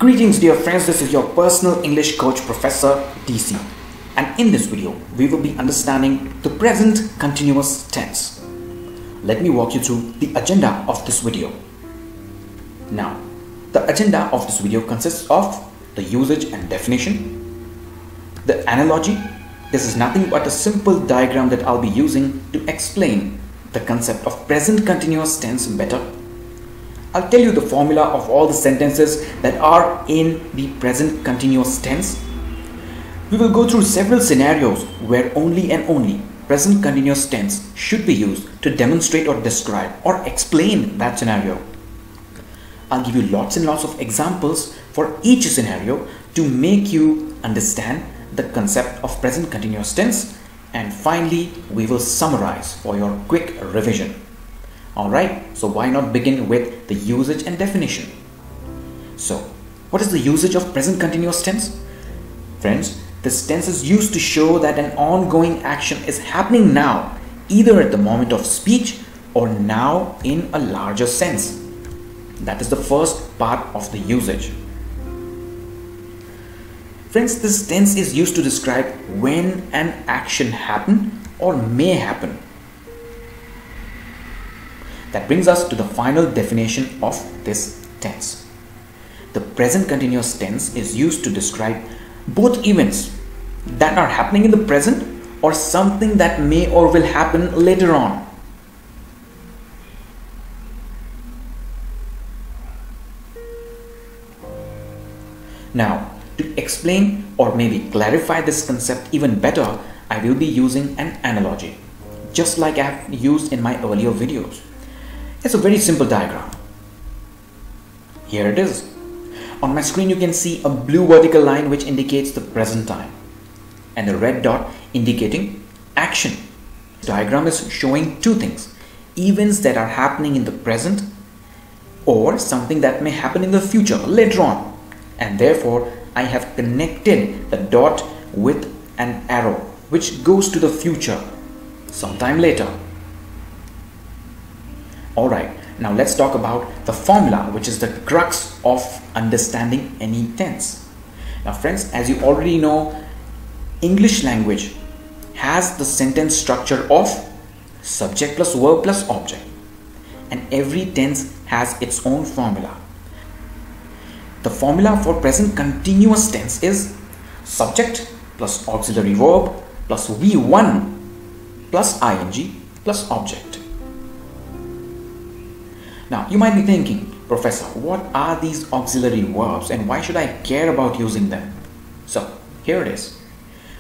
Greetings dear friends, this is your personal English coach Professor DC, and in this video we will be understanding the present continuous tense. Let me walk you through the agenda of this video. Now, the agenda of this video consists of the usage and definition, the analogy. This is nothing but a simple diagram that I'll be using to explain the concept of present continuous tense better. I'll tell you the formula of all the sentences that are in the present continuous tense. We will go through several scenarios where only and only present continuous tense should be used to demonstrate or describe or explain that scenario. I'll give you lots and lots of examples for each scenario to make you understand the concept of present continuous tense, and finally we will summarize for your quick revision. Alright, so why not begin with the usage and definition? So, what is the usage of present continuous tense? Friends, this tense is used to show that an ongoing action is happening now, either at the moment of speech or now in a larger sense. That is the first part of the usage. Friends, this tense is used to describe when an action happened or may happen. That brings us to the final definition of this tense. The present continuous tense is used to describe both events that are happening in the present or something that may or will happen later on. Now, to explain or maybe clarify this concept even better, I will be using an analogy, just like I have used in my earlier videos. It's a very simple diagram. Here it is. On my screen you can see a blue vertical line which indicates the present time and a red dot indicating action. This diagram is showing two things: events that are happening in the present or something that may happen in the future later on, and therefore I have connected the dot with an arrow which goes to the future sometime later. Alright, now let's talk about the formula, which is the crux of understanding any tense. Now friends, as you already know, English language has the sentence structure of subject plus verb plus object, and every tense has its own formula. The formula for present continuous tense is subject plus auxiliary verb plus V1 plus ing plus object. Now, you might be thinking, Professor, what are these auxiliary verbs and why should I care about using them? So, here it is.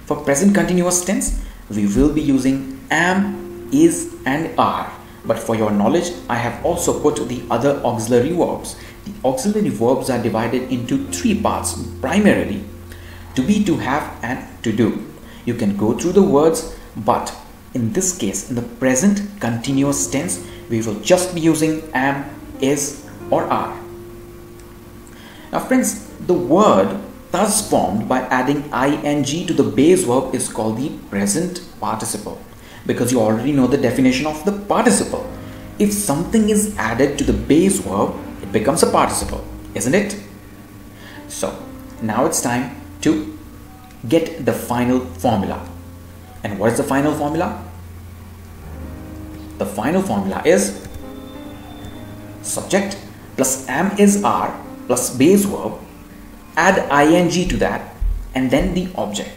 For present continuous tense, we will be using am, is and are. But for your knowledge, I have also put the other auxiliary verbs. The auxiliary verbs are divided into three parts, primarily to be, to have and to do. You can go through the words, but in this case, in the present continuous tense, we will just be using am, is or are. Now friends, the word thus formed by adding ing to the base verb is called the present participle, because you already know the definition of the participle. If something is added to the base verb, it becomes a participle, isn't it? So now it's time to get the final formula. And what is the final formula? The final formula is subject plus am, is, are plus base verb, add ing to that, and then the object.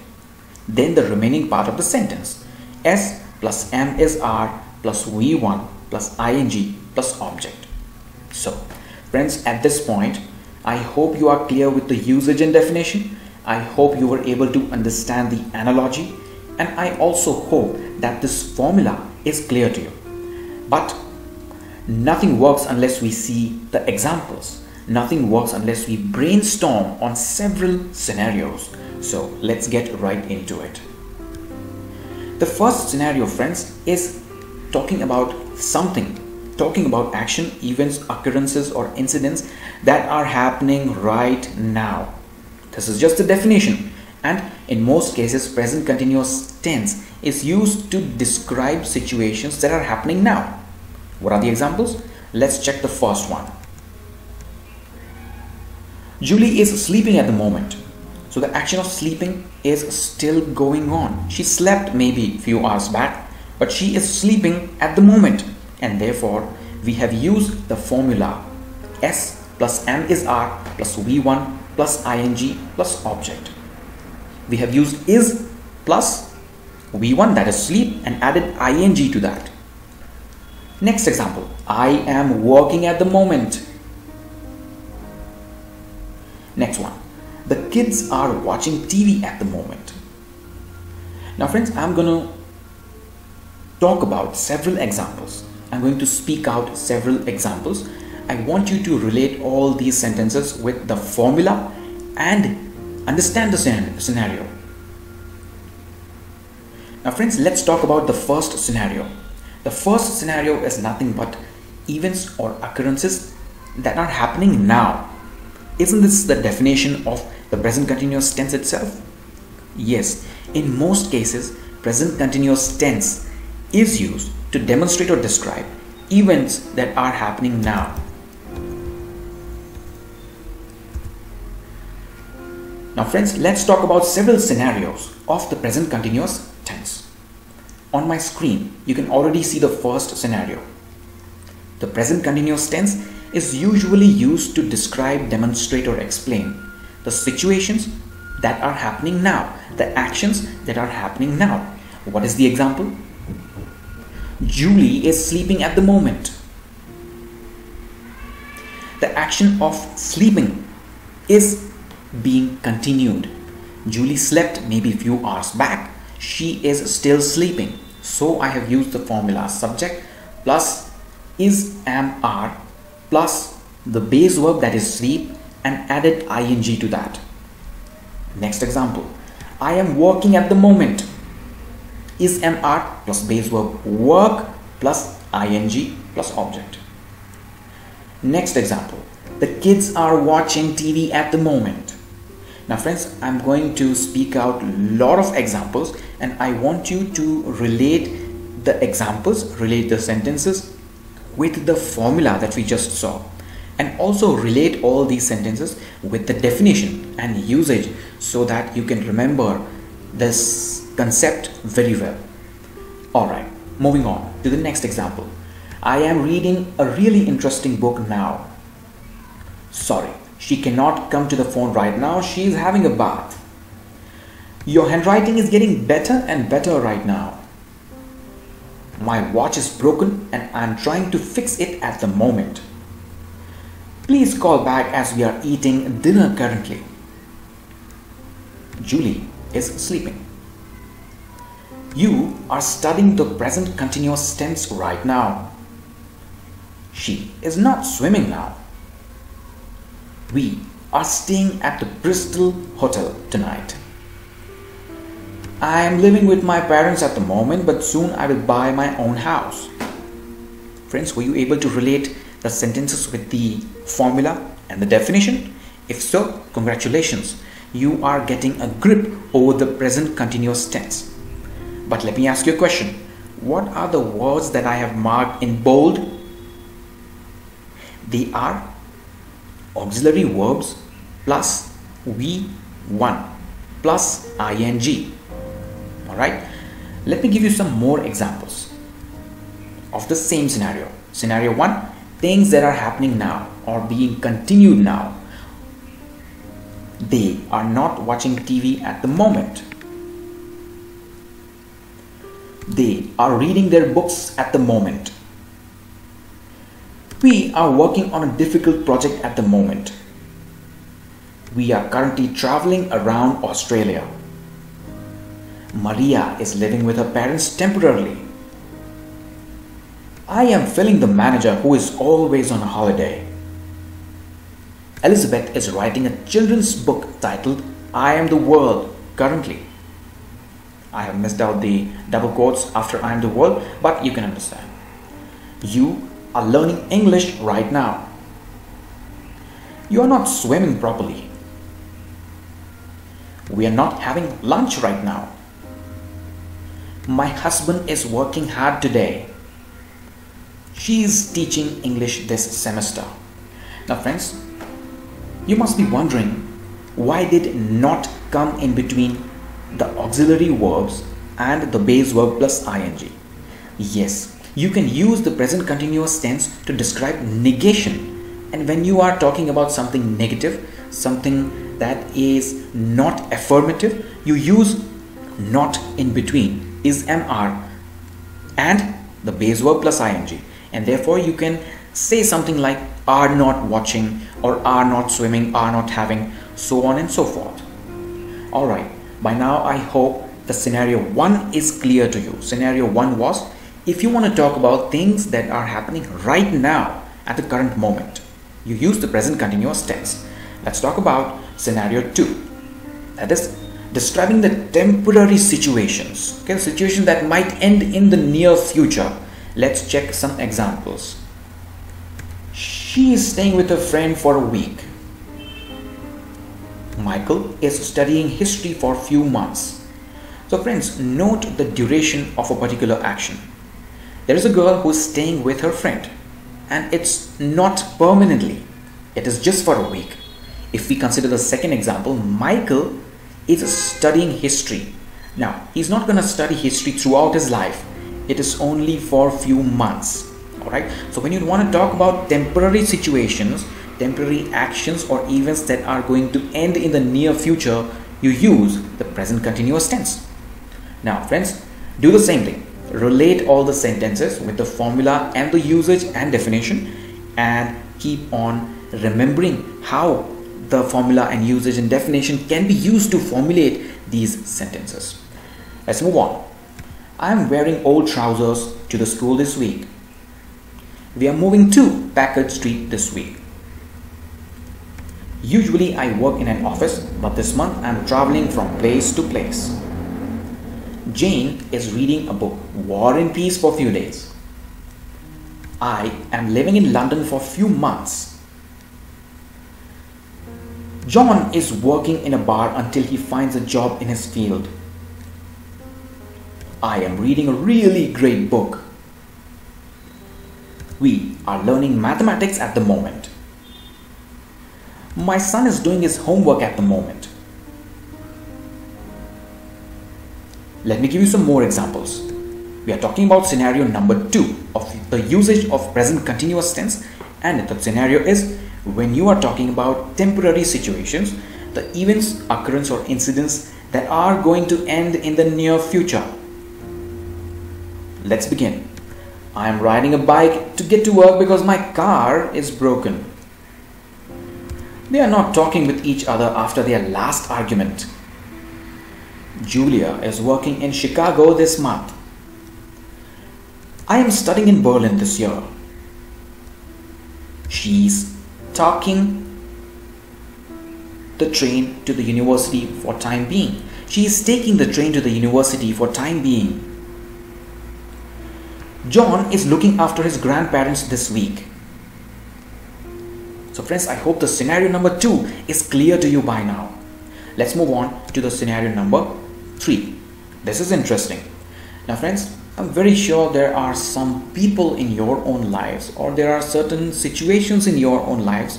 Then the remaining part of the sentence, s plus am, is, are plus v1 plus ing plus object. So friends, at this point, I hope you are clear with the usage and definition. I hope you were able to understand the analogy, and I also hope that this formula is clear to you. But nothing works unless we see the examples. Nothing works unless we brainstorm on several scenarios. So let's get right into it. The first scenario, friends, is talking about something, talking about action, events, occurrences or incidents that are happening right now. This is just a definition, and in most cases present continuous tense is used to describe situations that are happening now. What are the examples? Let's check the first one. Julie is sleeping at the moment. So the action of sleeping is still going on. She slept maybe a few hours back, but she is sleeping at the moment. And therefore, we have used the formula S plus M is R plus V1 plus ing plus object. We have used is plus V1, that is sleep, and added ing to that. Next example, I am working at the moment. Next one, the kids are watching TV at the moment. Now friends, I'm going to talk about several examples. I'm going to speak out several examples. I want you to relate all these sentences with the formula and understand the scenario. Now friends, let's talk about the first scenario. The first scenario is nothing but events or occurrences that are happening now. Isn't this the definition of the present continuous tense itself? Yes, in most cases, present continuous tense is used to demonstrate or describe events that are happening now. Now friends, let's talk about several scenarios of the present continuous tense. On my screen, you can already see the first scenario. The present continuous tense is usually used to describe, demonstrate or explain the situations that are happening now, the actions that are happening now. What is the example? Julie is sleeping at the moment. The action of sleeping is being continued. Julie slept maybe a few hours back. She is still sleeping. So I have used the formula subject plus is, am, are plus the base verb, that is sleep, and added ing to that. Next example, I am working at the moment. Is, am, are plus base verb work plus ing plus object. Next example, the kids are watching TV at the moment. Now friends, I'm going to speak out a lot of examples and I want you to relate the examples, relate the sentences with the formula that we just saw, and also relate all these sentences with the definition and usage so that you can remember this concept very well. Alright, moving on to the next example. I am reading a really interesting book now. Sorry, she cannot come to the phone right now. She is having a bath. Your handwriting is getting better and better right now. My watch is broken and I am trying to fix it at the moment. Please call back as we are eating dinner currently. Julie is sleeping. You are studying the present continuous tense right now. She is not swimming now. We are staying at the Bristol Hotel tonight. I am living with my parents at the moment, but soon I will buy my own house. Friends, were you able to relate the sentences with the formula and the definition? If so, congratulations. You are getting a grip over the present continuous tense. But let me ask you a question. What are the words that I have marked in bold? They are auxiliary verbs plus V1 plus ing. Alright, let me give you some more examples of the same scenario. Scenario 1, things that are happening now or being continued now. They are not watching TV at the moment. They are reading their books at the moment. We are working on a difficult project at the moment. We are currently traveling around Australia. Maria is living with her parents temporarily. I am filling the manager who is always on holiday. Elizabeth is writing a children's book titled I Am the World currently. I have missed out the double quotes after I am the world, but you can understand. You are learning English right now. You are not swimming properly. We are not having lunch right now. My husband is working hard today. She is teaching English this semester. Now friends, You must be wondering, why did not come in between the auxiliary verbs and the base verb plus ing? Yes, you can use the present continuous tense to describe negation, and when you are talking about something negative, something that is not affirmative, you use not in between, is mr, and the base verb plus ing, and therefore you can say something like are not watching, or are not swimming, are not having, so on and so forth. Alright, by now I hope the scenario 1 is clear to you. Scenario 1 was, if you want to talk about things that are happening right now at the current moment, you use the present continuous tense. Let's talk about scenario 2. That is describing the temporary situations, okay, situation that might end in the near future. Let's check some examples. She is staying with a friend for a week. Michael is studying history for a few months. So friends, note the duration of a particular action. There is a girl who is staying with her friend, and it's not permanently. It is just for a week. If we consider the second example, Michael is studying history. Now, he's not going to study history throughout his life. It is only for a few months. Alright, so when you want to talk about temporary situations, temporary actions or events that are going to end in the near future, you use the present continuous tense. Now friends, do the same thing. Relate all the sentences with the formula and the usage and definition, and keep on remembering how the formula and usage and definition can be used to formulate these sentences. Let's move on. I am wearing old trousers to the school this week. We are moving to Packard Street this week. Usually I work in an office, but this month I am traveling from place to place. Jane is reading a book, War and Peace, for a few days. I am living in London for a few months. John is working in a bar until he finds a job in his field. I am reading a really great book. We are learning mathematics at the moment. My son is doing his homework at the moment. Let me give you some more examples. We are talking about scenario number 2 of the usage of present continuous tense, and the scenario is when you are talking about temporary situations, the events, occurrence or incidents that are going to end in the near future. Let's begin. I am riding a bike to get to work because my car is broken. They are not talking with each other after their last argument. Julia is working in Chicago this month. I am studying in Berlin this year. She's taking the train to the university for time being. She is taking the train to the university for time being. John is looking after his grandparents this week. So friends, I hope the scenario number 2 is clear to you by now. Let's move on to the scenario number 3. This is interesting. Now friends, I'm very sure there are some people in your own lives, or there are certain situations in your own lives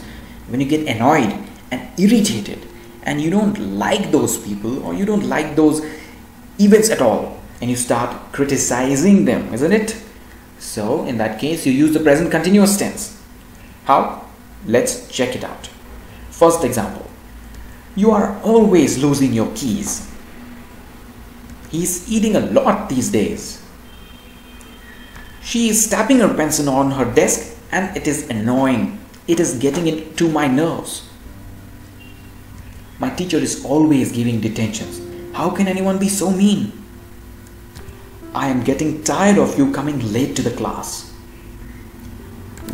when you get annoyed and irritated and you don't like those people, or you don't like those events at all, and you start criticizing them, isn't it? So in that case, you use the present continuous tense. How? Let's check it out. First example. You are always losing your keys. He's eating a lot these days. She is tapping her pencil on her desk and it is annoying. It is getting into my nerves. My teacher is always giving detentions. How can anyone be so mean? I am getting tired of you coming late to the class.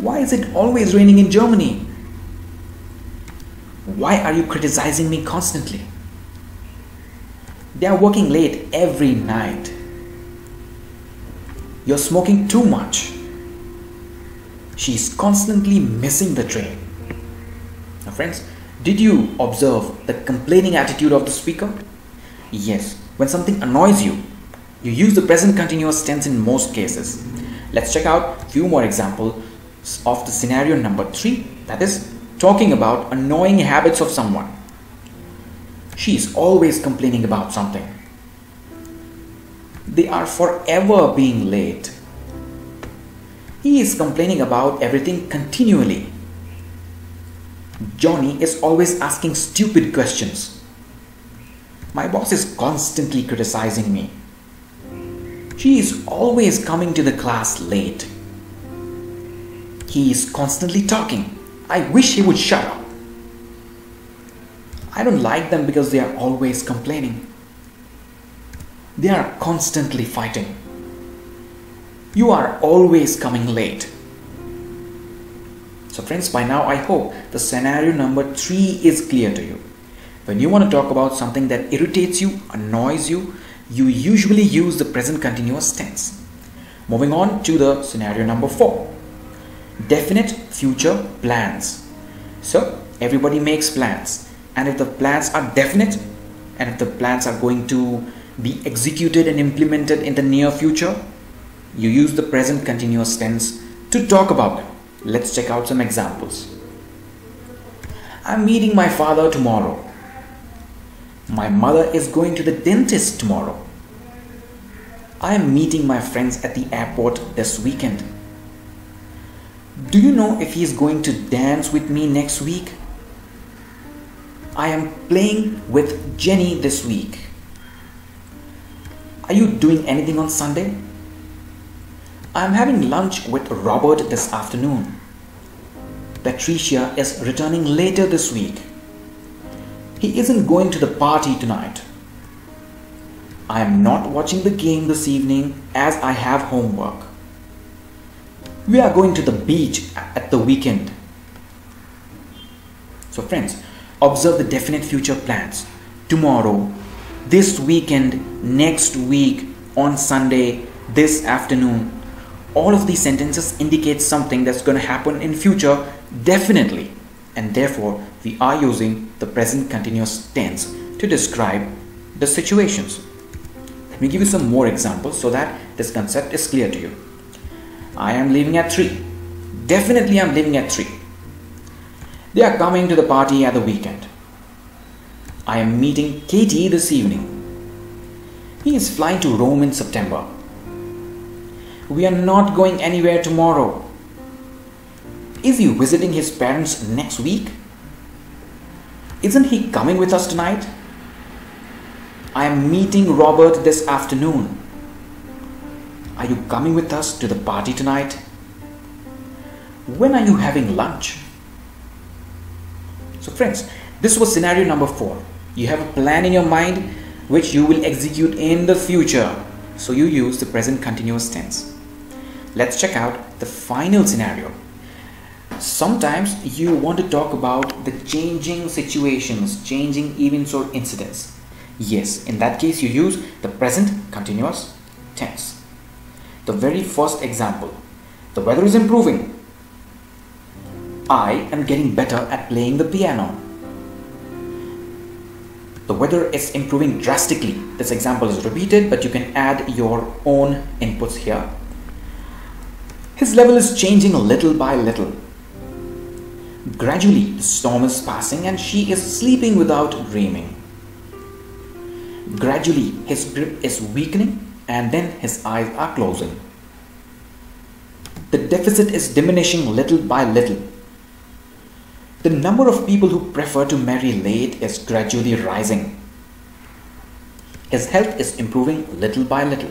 Why is it always raining in Germany? Why are you criticizing me constantly? They are working late every night. You're smoking too much. She's constantly missing the train. Now friends, did you observe the complaining attitude of the speaker? Yes, when something annoys you, you use the present continuous tense in most cases. Let's check out a few more examples of the scenario number 3, that is talking about annoying habits of someone. She is always complaining about something. They are forever being late. He is complaining about everything continually. Johnny is always asking stupid questions. My boss is constantly criticizing me. She is always coming to the class late. He is constantly talking. I wish he would shut up. I don't like them because they are always complaining. They are constantly fighting. You are always coming late. So friends, by now I hope the scenario number 3 is clear to you. When you want to talk about something that irritates you, annoys you, you usually use the present continuous tense. Moving on to the scenario number 4. Definite future plans. So everybody makes plans, and if the plans are definite and if the plans are going to be executed and implemented in the near future, you use the present continuous tense to talk about them. Let's check out some examples. I'm meeting my father tomorrow. My mother is going to the dentist tomorrow. I am meeting my friends at the airport this weekend. Do you know if he is going to dance with me next week? I am playing with Jenny this week. Are you doing anything on Sunday? I am having lunch with Robert this afternoon. Patricia is returning later this week. He isn't going to the party tonight. I am not watching the game this evening as I have homework. We are going to the beach at the weekend. So friends, observe the definite future plans. Tomorrow, this weekend, next week, on Sunday, this afternoon. All of these sentences indicate something that's going to happen in future definitely, and therefore we are using the present continuous tense to describe the situations. Let me give you some more examples so that this concept is clear to you. I am leaving at 3. Definitely I'm leaving at 3. They are coming to the party at the weekend. I am meeting Katie this evening. He is flying to Rome in September. We are not going anywhere tomorrow. Is he visiting his parents next week? Isn't he coming with us tonight? I am meeting Robert this afternoon. Are you coming with us to the party tonight? When are you having lunch? So friends, this was scenario number 4. You have a plan in your mind which you will execute in the future. So you use the present continuous tense. Let's check out the final scenario. Sometimes you want to talk about the changing situations, changing events or incidents. Yes, in that case you use the present continuous tense. The very first example. The weather is improving. I am getting better at playing the piano. The weather is improving drastically. This example is repeated, but you can add your own inputs here. His level is changing little by little. Gradually, the storm is passing and she is sleeping without dreaming. Gradually, his grip is weakening and then his eyes are closing. The deficit is diminishing little by little. The number of people who prefer to marry late is gradually rising. His health is improving little by little.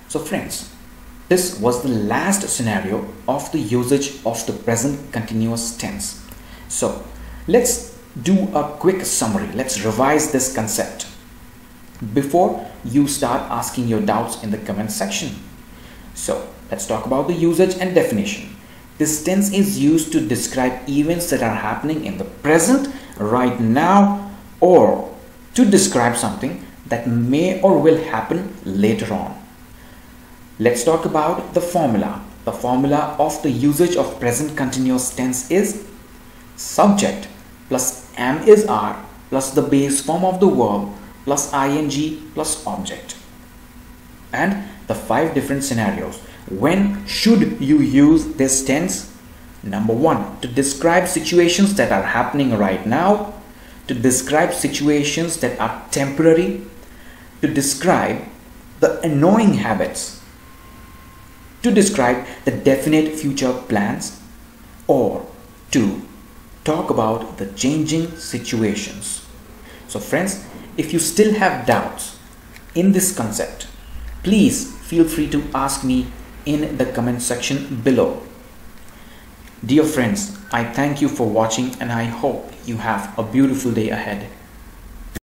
So friends, this was the last scenario of the usage of the present continuous tense. So let's do a quick summary. Let's revise this concept before you start asking your doubts in the comment section. So let's talk about the usage and definition. This tense is used to describe events that are happening in the present, right now, or to describe something that may or will happen later on. Let's talk about the formula. The formula of the usage of present continuous tense is subject plus am is are plus the base form of the verb plus ing plus object. And the 5 different scenarios. When should you use this tense? Number one, to describe situations that are happening right now, to describe situations that are temporary, to describe the annoying habits, to describe the definite future plans, or to talk about the changing situations. So friends, if you still have doubts in this concept, please feel free to ask me in the comment section below. Dear friends, I thank you for watching and I hope you have a beautiful day ahead.